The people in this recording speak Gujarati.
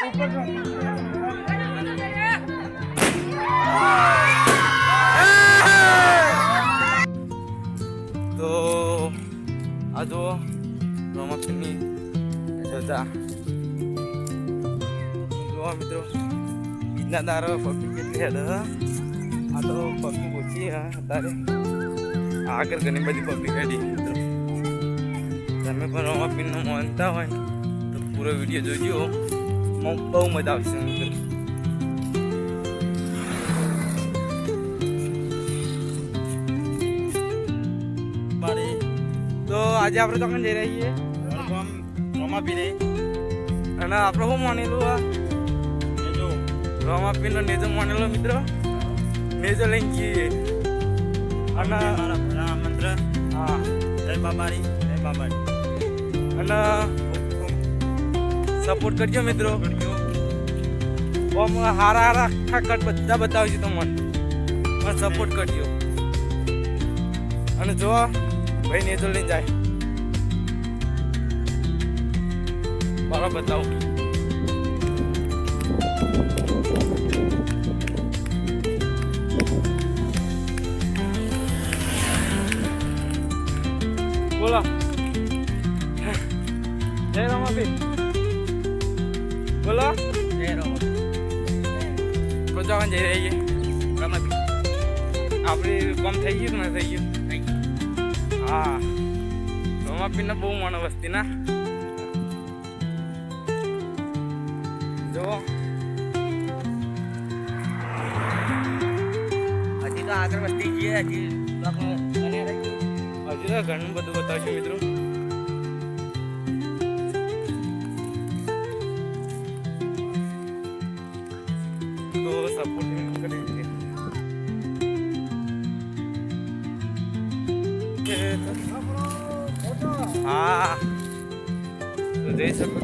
તો આ જુઓ રમતની સજા જોવા મિત્રો બીજના દારો પબ્લિક કેટલી હેડ આ તો પબ્લિક ઓછી અત્યારે આગળ ઘણી બધી પબ્લિક હેડી મિત્રો તમે પણ રમાપીરનો માનતા હોય તો પૂરો વિડીયો જોજો બહુ મજા આવશે મિત્રો તો આજે આપણે તો જઈ રહ્યા છીએ રમાપીરે અને આપણે શું માનેલું આ રમાપીરનો નેજો માનેલો મિત્રો નેજો લઈને જઈએ અને મંત્ર હા જય બાબારી અને સપોર્ટ કરજો મિત્રો હારા આખા કટ બધા બતાવજો તમને પણ સપોર્ટ કરજો અને જો ભાઈ નેજો લઈને જાય બરાબર બતાવો બોલો જય રમાપીર બોલો જય રમાપીર જઈ રહીએ રમાપીર આપણી કામ થઈ ગયું ને થઈ ગયું હા રમાપીર ને બહુ મને વસ્તી ના જો હજી તો આગળ વધતી જઈએ હજી તો ઘણું બધું બતાવશું મિત્રો તો સપોર્ટ કરી હા તો જઈ શકો